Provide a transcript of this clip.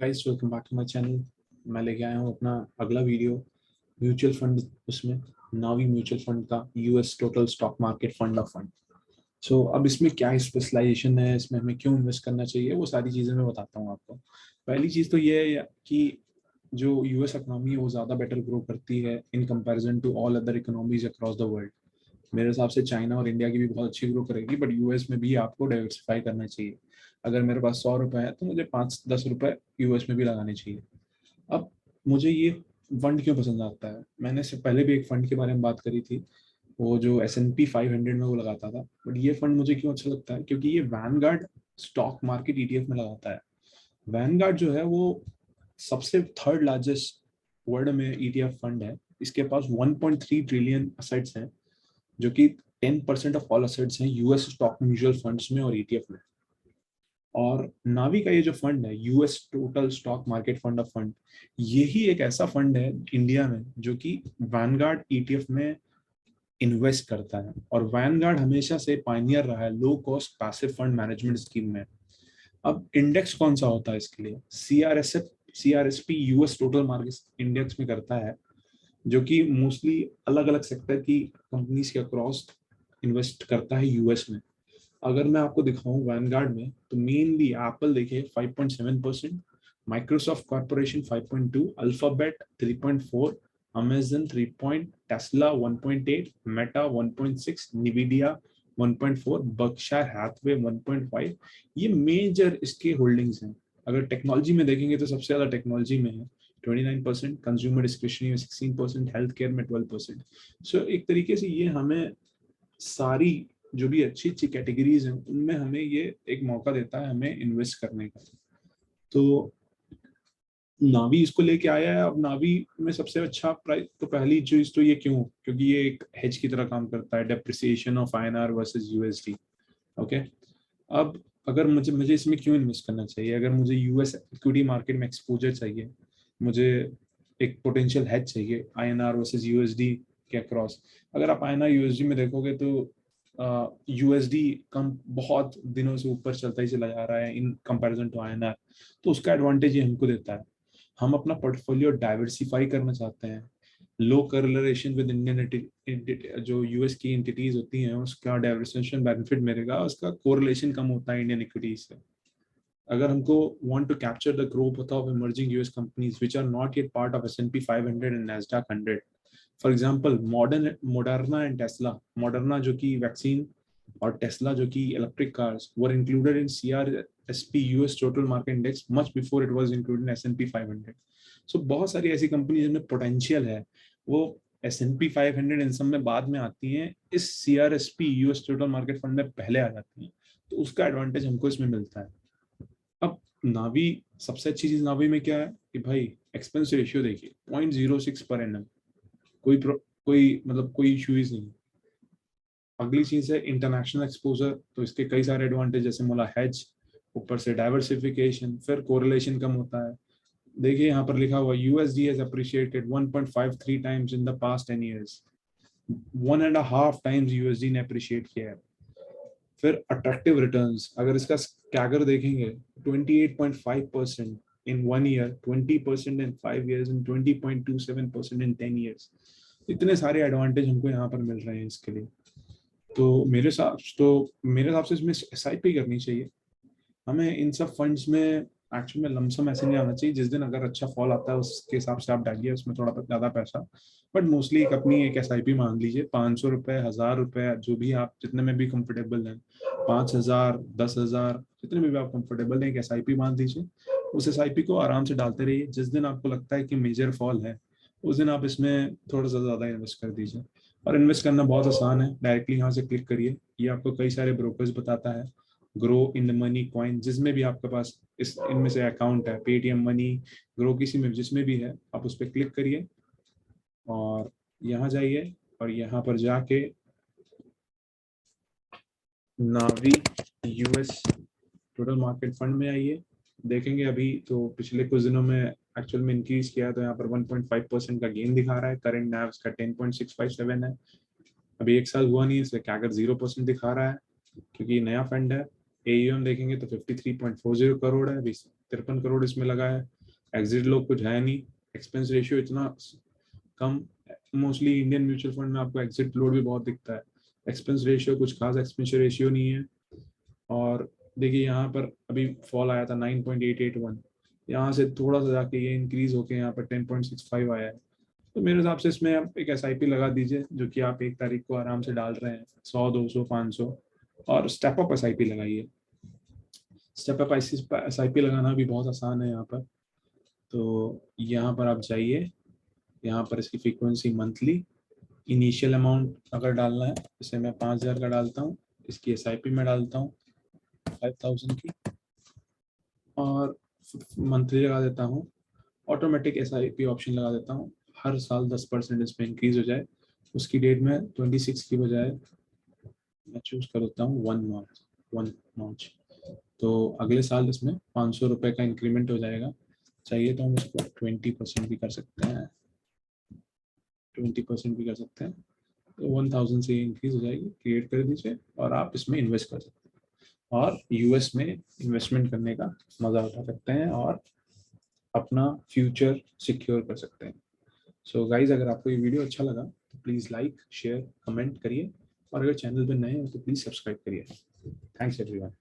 Guys, welcome back to my channel. मैं लेके आया हूँ अपना अगला वीडियो म्यूचुअल फंड। उसमें नावी म्यूचुअल फंड का US total stock market fund of fund. So अब इसमें क्या स्पेशलाइजेशन है, इसमें हमें क्यों इन्वेस्ट करना चाहिए, वो सारी चीज़ें मैं बताता हूँ आपको। पहली चीज़ तो ये है कि जो यूएस इकोनॉमी है वो ज़्यादा बेटर ग्रो करती है in comparison to all other economies across the world. मेरे हिसाब से चाइना और इंडिया की भी बहुत अच्छी ग्रो करेगी, बट यूएस में भी आपको डाइवर्सिफाई करना चाहिए। अगर मेरे पास 100 रुपए है तो मुझे 5-10 रुपए यूएस में भी लगाने चाहिए। अब मुझे ये फंड क्यों पसंद आता है, मैंने इससे पहले भी एक फंड के बारे में बात करी थी, वो जो S&P 500 में वो लगाता था। बट ये फंड मुझे क्यों अच्छा लगता है, क्योंकि ये वैनगार्ड स्टॉक मार्केट ETF में लगाता है। वैनगार्ड जो है वो सबसे थर्ड लार्जेस्ट वर्ल्ड में ETF फंड है। इसके पास 1.3 ट्रिलियन असेट्स हैं, जो कि 10% ऑफ ऑल असेट्स हैं यूएस स्टॉक म्यूचुअल फंड्स में और ETF में। और नावी का ये जो फंड है, US total stock market fund of fund, यही एक ऐसा फंड है इंडिया में जो कि वैनगार्ड ETF में इन्वेस्ट करता है। और वैनगार्ड हमेशा से पायनियर रहा है low cost passive fund management scheme में। अब इंडेक्स कौन सा होता है इसके लिए, CRSP US total market index में करता है, जो कि मोस्टली अलग अलग सेक्टर की कंपनीज के अक्रॉस इन्वेस्ट करता है यूएस में। अगर मैं आपको दिखाऊं वैनगार्ड में, तो मेनली एप्पल देखिए 5.7%, Microsoft corporation 5.2, Alphabet 3.4, Amazon 3, Tesla 1.8, Meta 1.6, Nvidia 1.4, Berkshire Hathaway 1.5। ये मेजर इसके होल्डिंग्स हैं। अगर टेक्नोलॉजी में देखेंगे तो सबसे ज्यादा टेक्नोलॉजी में है 29%, कंज्यूमर डिस्क्रिप्शनरी में 16%, हेल्थ केयर में 12%। सो एक तरीके से ये हमें सारी जो भी अच्छी अच्छी कैटेगरीज हैं उनमें हमें ये एक मौका देता है हमें इन्वेस्ट करने का। तो नावी इसको लेके आया है। अब नावी में सबसे अच्छा प्राइस, तो पहली चीज तो ये क्यों, क्योंकि ये एक हेज की तरह काम करता है, depreciation of INR versus USD। Okay. अब अगर मुझे मुझे इसमें क्यों इन्वेस्ट करना चाहिए, अगर मुझे यूएस इक्विटी मार्केट में एक्सपोजर चाहिए, मुझे एक पोटेंशियल हेज चाहिए INR वर्सेस USD के अक्रॉस। अगर आप INR USD में देखोगे तो USD कम बहुत दिनों से ऊपर चलता ही चला जा रहा है इन कंपैरिजन टू INR। तो उसका एडवांटेज ये हमको देता है। हम अपना पोर्टफोलियो डाइवर्सिफाई करना चाहते हैं, लो करलेशन विद इंडियन जो यूएस की एंटिटीज होती हैं उसका डाइवर्सिफिकेशन बेनिफिट मिलेगा, उसका कोरिलेशन कम होता है इंडियन इक्विटीज से। अगर हमको want to capture the growth of emerging US companies which are not yet part of S&P 500 and Nasdaq 100, for example Moderna and Tesla. Moderna जो कि वैक्सीन और टेस्ला जो कि electric cars were included in CRSP US total market index much before it was included in S&P 500। So बहुत सारी ऐसी company जिनमें potential है, वो S&P 500 इन सब में बाद में आती हैं, इस CRSP US total market fund में पहले आ जाती हैं। तो उसका एडवांटेज हमको इसमें मिलता है। अब नावी, सबसे अच्छी चीज नावी में क्या है कि भाई एक्सपेंस रेशियो देखिए 0.06 पर एनम। कोई मतलब कोई इशू ही नहीं। अगली चीज है इंटरनेशनल एक्सपोजर, तो इसके कई सारे एडवांटेज, जैसे मोला हेज, ऊपर से डाइवर्सिफिकेशन, फिर कोरिलेशन कम होता है। देखिए यहाँ पर लिखा हुआ USD has appreciated 1.53 times in the past 10 years। 1.5 times USD ने अप्रिशिएट किया है। फिर अट्रैक्टिव रिटर्न्स, अगर इसका कैगर देखेंगे 28.5% इन 1 year, 20% in 5 years and 20.27% in 10 years। इतने सारे एडवांटेज हमको यहाँ पर मिल रहे हैं इसके लिए। तो मेरे हिसाब से इसमें SIP करनी चाहिए हमें। इन सब फंड्स में एक्चुअल में लमसम ऐसे नहीं आना चाहिए, जिस दिन अगर अच्छा फॉल आता है उसके हिसाब से आप डालिए उसमें थोड़ा ज्यादा पैसा। बट मोस्टली एक अपनी एक SIP मान लीजिए, 500 रुपए, 1000 रुपए, जो भी आप जितने में भी कंफर्टेबल हैं, 5000, 10,000, जितने में भी आप कंफर्टेबल हैं, एक SIP मान लीजिए। उस SIP को आराम से डालते रहिए। जिस दिन आपको लगता है कि मेजर फॉल है, उस दिन आप इसमें थोड़ा सा ज्यादा इन्वेस्ट कर दीजिए। और इन्वेस्ट करना बहुत आसान है, डायरेक्टली यहाँ से क्लिक करिए, ये आपको कई सारे ब्रोकर्स बताता है। Grow in the money coin, जिसमें भी आपके पास इस इनमें से अकाउंट है, पेटीएम मनी, ग्रो, किसी में जिसमें भी है, आप उस पर क्लिक करिए और यहाँ जाइए और यहाँ पर जाके नावी यूएस टोटल मार्केट फंड में आइए। देखेंगे अभी तो पिछले कुछ दिनों में एक्चुअल में इंक्रीज किया है, तो यहाँ पर 1.5% का गेन दिखा रहा है। करंट नैव का 10.657 है। अभी एक साल हुआ नहीं, इसलिए कैगर 0% दिखा रहा है, क्योंकि नया फंड है। AUM देखेंगे तो 53.40 करोड़ है अभी। 53 करोड़ इसमें लगा है। एग्जिट लोग कुछ है नहीं, एक्सपेंस रेशियो इतना कम। मोस्टली इंडियन म्यूचुअल फंड में आपको एग्जिट लोड भी बहुत दिखता है, एक्सपेंस रेशियो कुछ खास एक्सपेंस रेशियो नहीं है। और देखिए यहाँ पर अभी फॉल आया था 9.881, यहाँ से थोड़ा सा जाके ये इंक्रीज होके यहाँ पर 10.65 आया है। तो मेरे हिसाब से इसमें आप एक एसआईपी लगा दीजिए, जो कि आप 1 तारीख को आराम से डाल रहे हैं, 100, 200, 500, और स्टेप अप एसआईपी लगाइए। स्टेप अप एसआईपी लगाना भी बहुत आसान है यहाँ पर। तो यहाँ पर आप जाइए, यहाँ पर इसकी फ्रीक्वेंसी मंथली, इनिशियल अमाउंट अगर डालना है, जैसे मैं 5,000 का डालता हूँ, इसकी एसआईपी में डालता हूँ 5,000 की, और मंथली लगा देता हूँ। ऑटोमेटिक एसआईपी ऑप्शन लगा देता हूँ, हर साल 10% इसमें इंक्रीज हो जाए। उसकी डेट में 26 की बजाय मैं चूज कर देता हूँ 1 मार्च। तो अगले साल इसमें 500 रुपये का इंक्रीमेंट हो जाएगा। चाहिए तो हम इसको 20% भी कर सकते हैं, 20% भी कर सकते हैं। तो 1000 से इंक्रीज हो जाएगी, क्रिएट कर दीजिए और आप इसमें इन्वेस्ट कर सकते हैं, और यूएस में इन्वेस्टमेंट करने का मजा उठा सकते हैं और अपना फ्यूचर सिक्योर कर सकते हैं। सो गाइज, अगर आपको ये वीडियो अच्छा लगा तो प्लीज़ लाइक, शेयर, कमेंट करिए, और अगर चैनल पर नए हैं तो प्लीज़ सब्सक्राइब करिए। Thanks everyone.